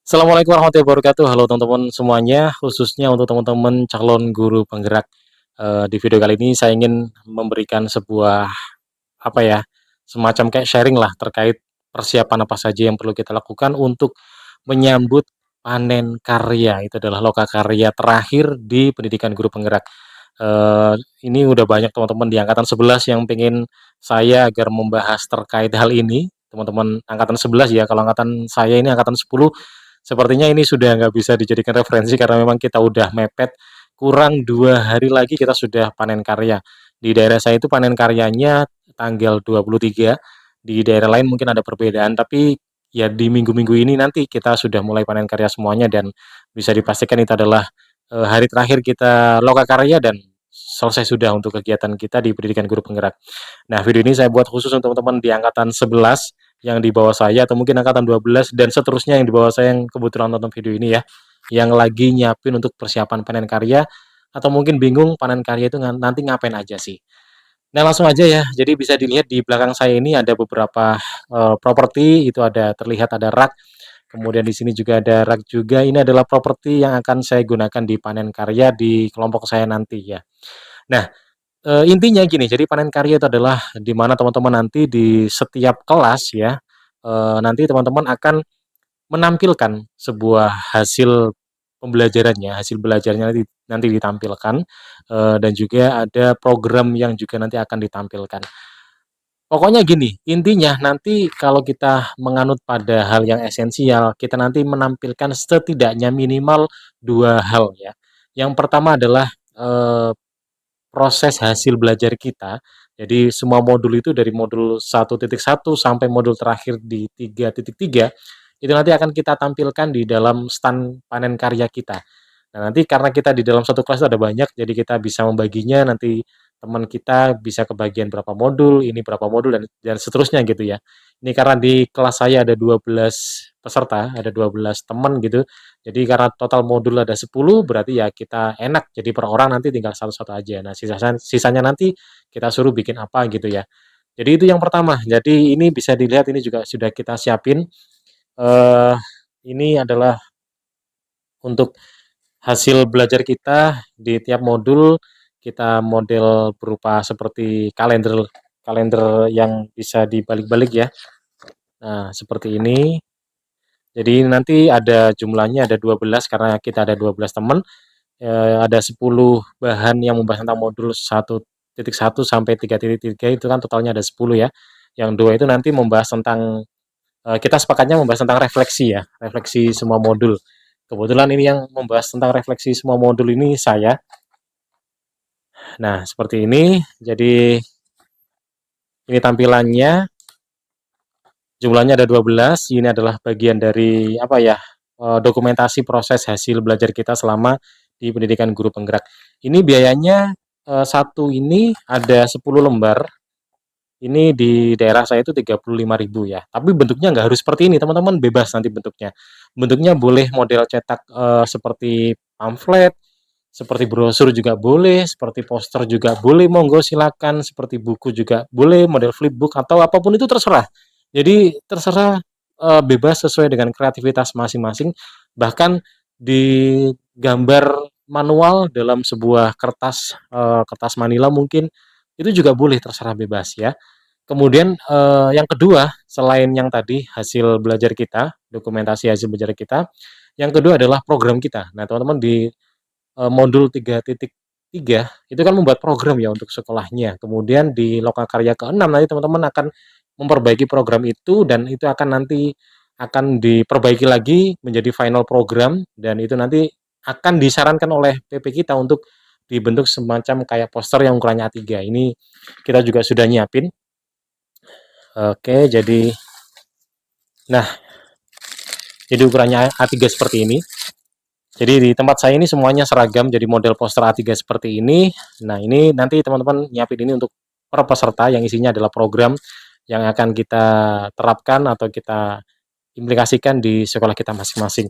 Assalamualaikum warahmatullahi wabarakatuh. Halo teman-teman semuanya, khususnya untuk teman-teman calon guru penggerak. Di video kali ini saya ingin memberikan sebuah apa ya, semacam kayak sharing lah terkait persiapan apa saja yang perlu kita lakukan untuk menyambut panen karya. Itu adalah lokakarya terakhir di pendidikan guru penggerak. Ini udah banyak teman-teman di angkatan 11 yang pengen saya agar membahas terkait hal ini. Teman-teman angkatan 11 ya, kalau angkatan saya ini angkatan 10, sepertinya ini sudah nggak bisa dijadikan referensi karena memang kita udah mepet, kurang 2 hari lagi kita sudah panen karya. Di daerah saya itu panen karyanya tanggal 23, di daerah lain mungkin ada perbedaan, tapi ya di minggu-minggu ini nanti kita sudah mulai panen karya semuanya dan bisa dipastikan itu adalah hari terakhir kita lokakarya dan selesai sudah untuk kegiatan kita di pendidikan guru penggerak. Nah, video ini saya buat khusus untuk teman-teman di angkatan 11 yang di bawah saya atau mungkin angkatan 12 dan seterusnya yang di bawah saya yang kebetulan nonton video ini ya, yang lagi nyiapin untuk persiapan panen karya atau mungkin bingung panen karya itu nanti ngapain aja sih. Nah, langsung aja ya. Jadi bisa dilihat di belakang saya ini ada beberapa properti, itu ada terlihat ada rak. Kemudian di sini juga ada rak juga. Ini adalah properti yang akan saya gunakan di panen karya di kelompok saya nanti ya. Nah, intinya gini, jadi panen karya itu adalah di mana teman-teman nanti di setiap kelas ya, nanti teman-teman akan menampilkan sebuah hasil pembelajarannya, hasil belajarnya nanti ditampilkan, dan juga ada program yang juga nanti akan ditampilkan. Pokoknya gini, intinya nanti kalau kita menganut pada hal yang esensial, kita nanti menampilkan setidaknya minimal 2 hal ya. Yang pertama adalah, proses hasil belajar kita. Jadi semua modul itu dari modul 1.1 sampai modul terakhir di 3.3, itu nanti akan kita tampilkan di dalam stand panen karya kita. Nah, nanti karena kita di dalam satu kelas itu ada banyak, jadi kita bisa membaginya nanti teman kita bisa kebagian berapa modul, ini berapa modul dan seterusnya gitu ya. Ini karena di kelas saya ada 12 peserta, ada 12 teman gitu. Jadi karena total modul ada 10, berarti ya kita enak jadi per orang nanti tinggal satu-satu aja. Nah, sisanya nanti kita suruh bikin apa gitu ya. Jadi itu yang pertama. Jadi ini bisa dilihat ini juga sudah kita siapin. eh ini adalah untuk hasil belajar kita di tiap modul, kita model berupa seperti kalender kalender yang bisa dibalik-balik ya. Nah, seperti ini. Jadi nanti ada jumlahnya ada 12 karena kita ada 12 teman, ada 10 bahan yang membahas tentang modul 1.1 sampai 3.3 itu kan totalnya ada 10 ya. Yang 2 itu nanti membahas tentang, kita sepakatnya membahas tentang refleksi ya, refleksi semua modul. Kebetulan ini yang membahas tentang refleksi semua modul ini saya. Nah, seperti ini. Jadi ini tampilannya, jumlahnya ada 12. Ini adalah bagian dari apa ya? Dokumentasi proses hasil belajar kita selama di pendidikan guru penggerak. Ini biayanya satu ini ada 10 lembar. Ini di daerah saya itu 35.000 ya. Tapi bentuknya nggak harus seperti ini, teman-teman bebas nanti bentuknya. Bentuknya boleh model cetak seperti pamflet, seperti brosur juga boleh, seperti poster juga boleh, monggo silakan, seperti buku juga boleh, model flipbook atau apapun itu terserah. Jadi terserah, bebas sesuai dengan kreativitas masing-masing, bahkan digambar manual dalam sebuah kertas, kertas manila mungkin, itu juga boleh terserah bebas ya. Kemudian, yang kedua, selain yang tadi hasil belajar kita, dokumentasi hasil belajar kita, yang kedua adalah program kita. Nah, teman-teman di modul 3.3 itu kan membuat program ya untuk sekolahnya. Kemudian di lokakarya ke-6 nanti teman-teman akan memperbaiki program itu dan itu akan nanti akan diperbaiki lagi menjadi final program dan itu nanti akan disarankan oleh PP kita untuk dibentuk semacam kayak poster yang ukurannya A3. Ini kita juga sudah nyiapin. Oke, nah, jadi ukurannya A3 seperti ini. Jadi di tempat saya ini semuanya seragam, jadi model poster A3 seperti ini. Nah, ini nanti teman-teman nyiapin ini untuk per peserta yang isinya adalah program yang akan kita terapkan atau kita implikasikan di sekolah kita masing-masing.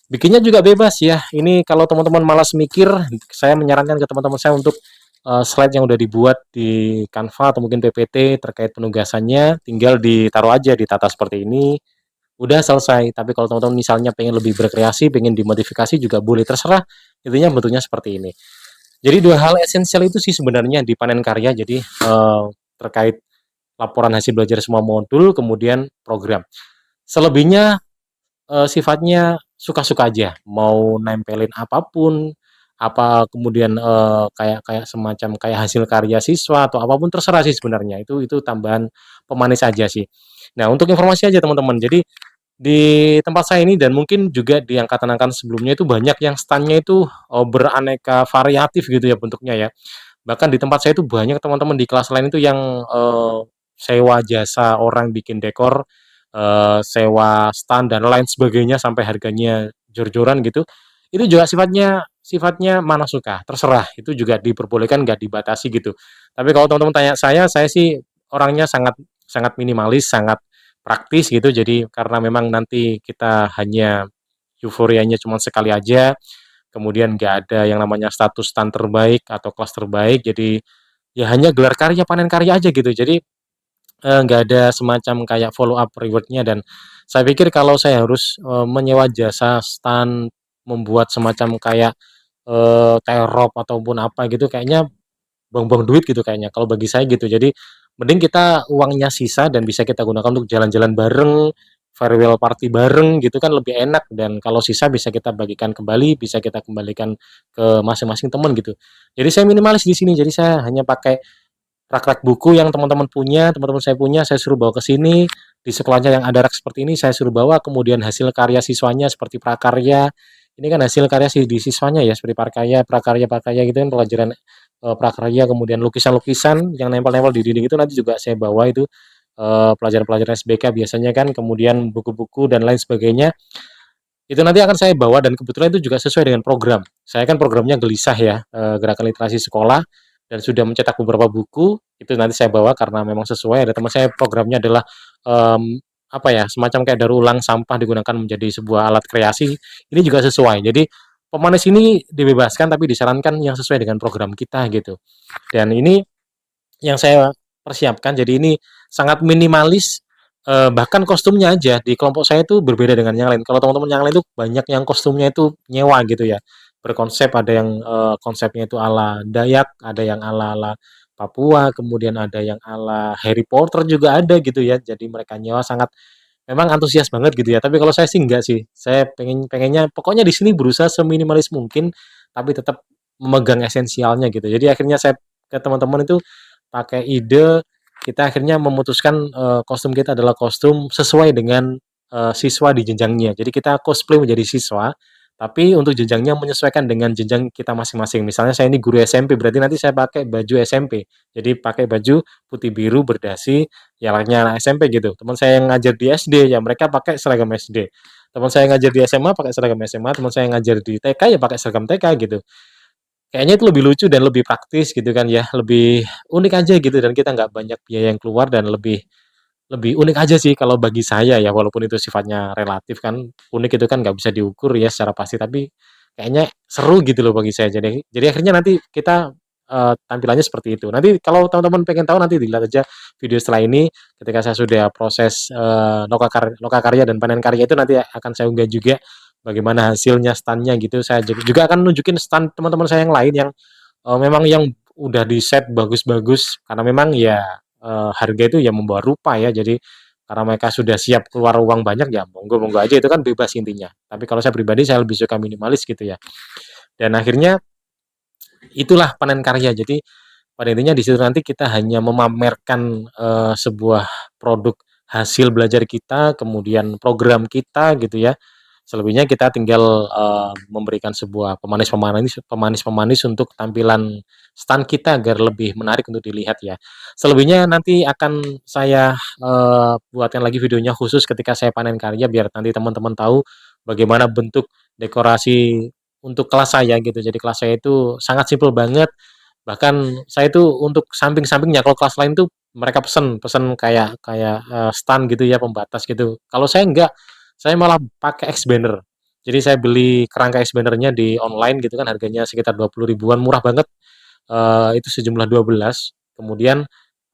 Bikinnya juga bebas ya. Ini kalau teman-teman malas mikir, saya menyarankan ke teman-teman saya untuk slide yang udah dibuat di Canva atau mungkin PPT terkait penugasannya, tinggal ditaruh aja, ditata seperti ini. udah selesai. Tapi kalau teman-teman misalnya pengen lebih berkreasi, pengen dimodifikasi juga boleh, terserah. Intinya bentuknya seperti ini. Jadi dua hal esensial itu sih sebenarnya di panen karya. Jadi terkait laporan hasil belajar semua modul, kemudian program. Selebihnya sifatnya suka-suka aja, mau nempelin apapun, apa kemudian kayak kayak semacam kayak hasil karya siswa atau apapun terserah sih sebenarnya. Itu tambahan pemanis aja sih. Nah, untuk informasi aja teman-teman. Jadi di tempat saya ini dan mungkin juga di angkatan-angkatan sebelumnya itu banyak yang stand-nya itu beraneka variatif gitu ya bentuknya ya. Bahkan di tempat saya itu banyak teman-teman di kelas lain itu yang sewa jasa orang bikin dekor, sewa stand dan lain sebagainya sampai harganya jor-joran gitu. Itu juga sifatnya sifatnya mana suka, terserah. Itu juga diperbolehkan, nggak dibatasi gitu. Tapi kalau teman-teman tanya saya sih orangnya sangat sangat minimalis, sangat praktis gitu. Jadi karena memang nanti kita hanya euforianya cuma sekali aja, kemudian nggak ada yang namanya status stand terbaik atau kelas terbaik, jadi ya hanya gelar karya, panen karya aja gitu. Jadi nggak ada semacam kayak follow up rewardnya dan saya pikir kalau saya harus menyewa jasa stand, membuat semacam kayak terop ataupun apa gitu, kayaknya buang-buang duit gitu kayaknya, kalau bagi saya gitu. Jadi mending kita uangnya sisa dan bisa kita gunakan untuk jalan-jalan bareng, farewell party bareng gitu kan lebih enak dan kalau sisa bisa kita bagikan kembali, bisa kita kembalikan ke masing-masing teman gitu. Jadi saya minimalis di sini, jadi saya hanya pakai rak-rak buku yang teman-teman punya, teman-teman saya punya, saya suruh bawa ke sini. Di sekolahnya yang ada rak seperti ini, saya suruh bawa. Kemudian hasil karya siswanya seperti prakarya. Ini kan hasil karya di siswanya ya, seperti prakarya, prakarya gitu kan pelajaran prakarya. Kemudian lukisan-lukisan yang nempel-nempel di dinding itu nanti juga saya bawa itu pelajaran-pelajaran SBK biasanya kan. Kemudian buku-buku dan lain sebagainya. Itu nanti akan saya bawa dan kebetulan itu juga sesuai dengan program. Saya kan programnya gelisah ya, gerakan literasi sekolah dan sudah mencetak beberapa buku, itu nanti saya bawa karena memang sesuai. Ada teman saya programnya adalah apa ya, semacam kayak daur ulang sampah digunakan menjadi sebuah alat kreasi. Ini juga sesuai. Jadi pemanis ini dibebaskan tapi disarankan yang sesuai dengan program kita gitu. Dan ini yang saya persiapkan, jadi ini sangat minimalis, bahkan kostumnya aja di kelompok saya itu berbeda dengan yang lain. Kalau teman-teman yang lain itu banyak yang kostumnya itu nyewa gitu ya, berkonsep ada yang, konsepnya itu ala Dayak, ada yang ala-ala Papua, kemudian ada yang ala Harry Potter juga ada gitu ya. Jadi mereka nyewa sangat memang antusias banget gitu ya. Tapi kalau saya sih enggak sih. Saya pengennya pokoknya di sini berusaha seminimalis mungkin, tapi tetap memegang esensialnya gitu. Jadi akhirnya saya ke teman-teman itu pakai ide, kita akhirnya memutuskan kostum kita adalah kostum sesuai dengan siswa di jenjangnya. Jadi kita cosplay menjadi siswa, tapi untuk jenjangnya menyesuaikan dengan jenjang kita masing-masing. Misalnya saya ini guru SMP, berarti nanti saya pakai baju SMP. Jadi pakai baju putih biru berdasi, ya layaknya anak SMP gitu. Teman saya yang ngajar di SD, ya mereka pakai seragam SD. Teman saya yang ngajar di SMA pakai seragam SMA, teman saya yang ngajar di TK ya pakai seragam TK gitu. Kayaknya itu lebih lucu dan lebih praktis gitu kan ya, lebih unik aja gitu dan kita nggak banyak biaya yang keluar dan lebih lebih unik aja sih kalau bagi saya ya, walaupun itu sifatnya relatif kan, unik itu kan nggak bisa diukur ya secara pasti, tapi kayaknya seru gitu loh bagi saya. Jadi akhirnya nanti kita tampilannya seperti itu. Nanti kalau teman-teman pengen tahu nanti dilihat aja video setelah ini ketika saya sudah proses lokakarya dan panen karya itu nanti akan saya unggah juga bagaimana hasilnya stand gitu. Saya juga akan nunjukin stand teman-teman saya yang lain yang memang yang udah di-set bagus-bagus karena memang ya harga itu ya membawa rupa ya. Jadi karena mereka sudah siap keluar uang banyak ya monggo-monggo aja itu kan bebas intinya. Tapi kalau saya pribadi saya lebih suka minimalis gitu ya. Dan akhirnya itulah panen karya. Jadi pada intinya di situ nanti kita hanya memamerkan sebuah produk hasil belajar kita, kemudian program kita gitu ya. Selebihnya kita tinggal memberikan sebuah pemanis-pemanis untuk tampilan stand kita agar lebih menarik untuk dilihat ya. Selebihnya nanti akan saya buatkan lagi videonya khusus ketika saya panen karya biar nanti teman-teman tahu bagaimana bentuk dekorasi untuk kelas saya gitu. Jadi kelas saya itu sangat simpel banget. Bahkan saya itu untuk samping-sampingnya kalau kelas lain tuh mereka pesen pesen kayak kayak stand gitu ya pembatas gitu. Kalau saya enggak, saya malah pakai X banner. Jadi saya beli kerangka X bannernya di online gitu kan harganya sekitar 20 ribuan, murah banget. Itu sejumlah 12. Kemudian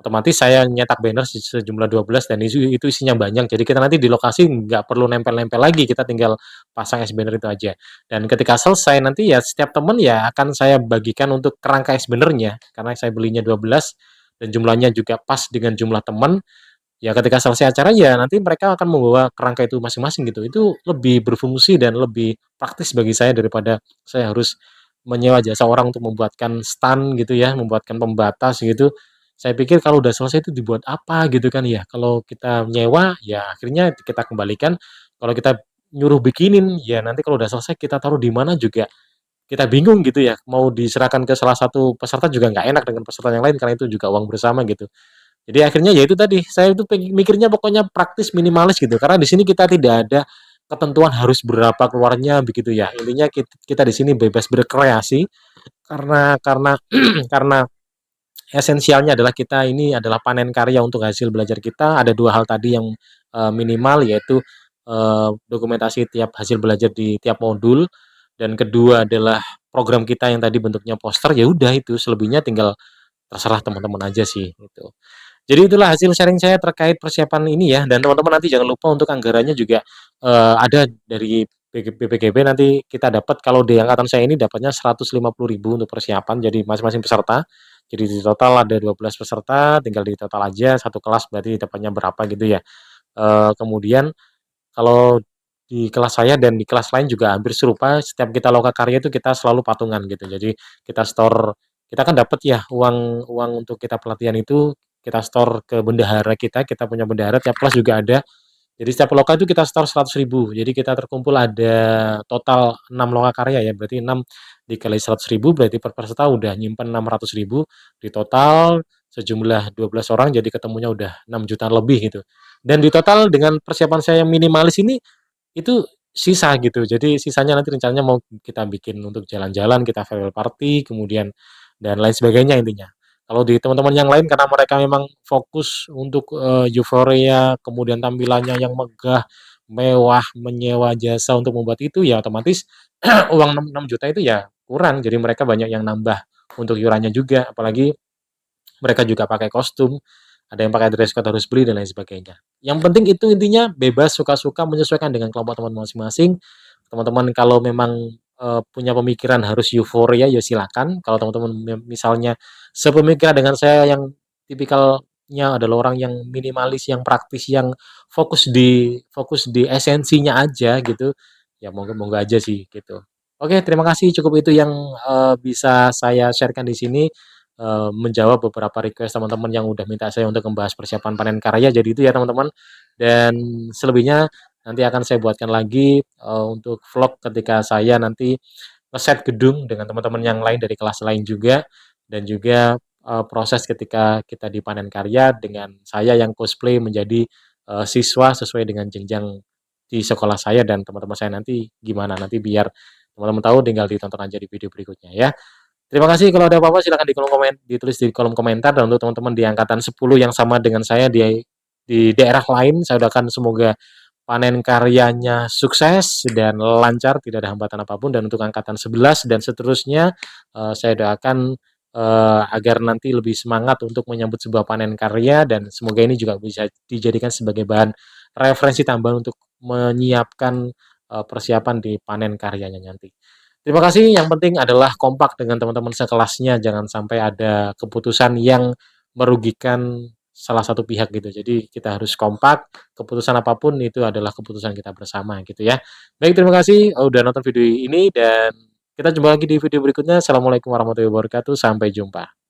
otomatis saya nyetak banner sejumlah 12 dan itu isinya banyak. Jadi kita nanti di lokasi nggak perlu nempel-nempel lagi, kita tinggal pasang es banner itu aja. Dan ketika selesai nanti ya setiap teman ya akan saya bagikan untuk kerangka es bannernya karena saya belinya 12 dan jumlahnya juga pas dengan jumlah teman. Ya ketika selesai acara ya nanti mereka akan membawa kerangka itu masing-masing gitu. Itu lebih berfungsi dan lebih praktis bagi saya daripada saya harus menyewa jasa orang untuk membuatkan stand gitu ya, membuatkan pembatas gitu. Saya pikir kalau udah selesai itu dibuat apa gitu kan ya. Kalau kita nyewa ya akhirnya kita kembalikan. Kalau kita nyuruh bikinin ya nanti kalau udah selesai kita taruh di mana juga kita bingung gitu ya. Mau diserahkan ke salah satu peserta juga nggak enak dengan peserta yang lain karena itu juga uang bersama gitu. Jadi akhirnya ya itu tadi, saya itu mikirnya pokoknya praktis minimalis gitu. Karena di sini kita tidak ada ketentuan harus berapa keluarnya begitu ya. Intinya kita di sini bebas berkreasi karena karena esensialnya adalah kita ini adalah panen karya untuk hasil belajar kita. Ada dua hal tadi yang minimal yaitu dokumentasi tiap hasil belajar di tiap modul dan kedua adalah program kita yang tadi bentuknya poster. Ya udah itu selebihnya tinggal terserah teman-teman aja sih gitu. Jadi itulah hasil sharing saya terkait persiapan ini ya, dan teman-teman nanti jangan lupa untuk anggarannya juga ada dari BPGB nanti kita dapat kalau di angkatan saya ini dapatnya 150.000 untuk persiapan jadi masing-masing peserta. Jadi di total ada 12 peserta, tinggal di total aja satu kelas berarti dapatnya berapa gitu ya. Kemudian kalau di kelas saya dan di kelas lain juga hampir serupa, setiap kita loka karya itu kita selalu patungan gitu. Jadi kita store, kita kan dapat ya uang uang untuk kita pelatihan itu kita store ke bendahara kita punya bendahara tiap kelas juga ada. Jadi setiap loka itu kita store 100.000. Jadi kita terkumpul ada total 6 loka karya ya, berarti 6 dikali 100.000 berarti per peserta udah nyimpen 600.000 di total sejumlah 12 orang jadi ketemunya udah 6 juta lebih gitu. Dan di total dengan persiapan saya yang minimalis ini itu sisa gitu. Jadi sisanya nanti rencananya mau kita bikin untuk jalan-jalan, kita farewell party, kemudian dan lain sebagainya intinya. Kalau di teman-teman yang lain karena mereka memang fokus untuk euforia, kemudian tampilannya yang megah, mewah, menyewa jasa untuk membuat itu ya otomatis uang 6 juta itu ya kurang. Jadi mereka banyak yang nambah untuk iurannya juga, apalagi mereka juga pakai kostum, ada yang pakai dress code harus beli dan lain sebagainya. Yang penting itu intinya bebas suka-suka menyesuaikan dengan kelompok teman masing-masing. Teman-teman kalau memang punya pemikiran harus euforia ya silakan. Kalau teman-teman misalnya sepemikiran dengan saya yang tipikalnya adalah orang yang minimalis, yang praktis, yang fokus di esensinya aja gitu. Ya monggo-monggo aja sih gitu. Oke, terima kasih cukup itu yang bisa saya sharekan di sini menjawab beberapa request teman-teman yang udah minta saya untuk membahas persiapan panen karya. Jadi itu ya teman-teman. Dan selebihnya nanti akan saya buatkan lagi untuk vlog ketika saya nanti ngeset gedung dengan teman-teman yang lain dari kelas lain juga dan juga proses ketika kita di panen karya dengan saya yang cosplay menjadi siswa sesuai dengan jenjang di sekolah saya dan teman-teman saya nanti gimana nanti biar teman-teman tahu tinggal ditonton aja di video berikutnya ya. Terima kasih kalau ada apa-apa silahkan ditulis di kolom komentar dan untuk teman-teman di angkatan 10 yang sama dengan saya di daerah lain saya doakan semoga panen karyanya sukses dan lancar tidak ada hambatan apapun dan untuk angkatan 11 dan seterusnya saya doakan agar nanti lebih semangat untuk menyambut sebuah panen karya dan semoga ini juga bisa dijadikan sebagai bahan referensi tambahan untuk menyiapkan persiapan di panen karyanya nanti. Terima kasih, yang penting adalah kompak dengan teman-teman sekelasnya, jangan sampai ada keputusan yang merugikan salah satu pihak gitu. Jadi kita harus kompak, keputusan apapun itu adalah keputusan kita bersama gitu ya. Baik, terima kasih udah nonton video ini dan kita jumpa lagi di video berikutnya. Assalamualaikum warahmatullahi wabarakatuh, sampai jumpa.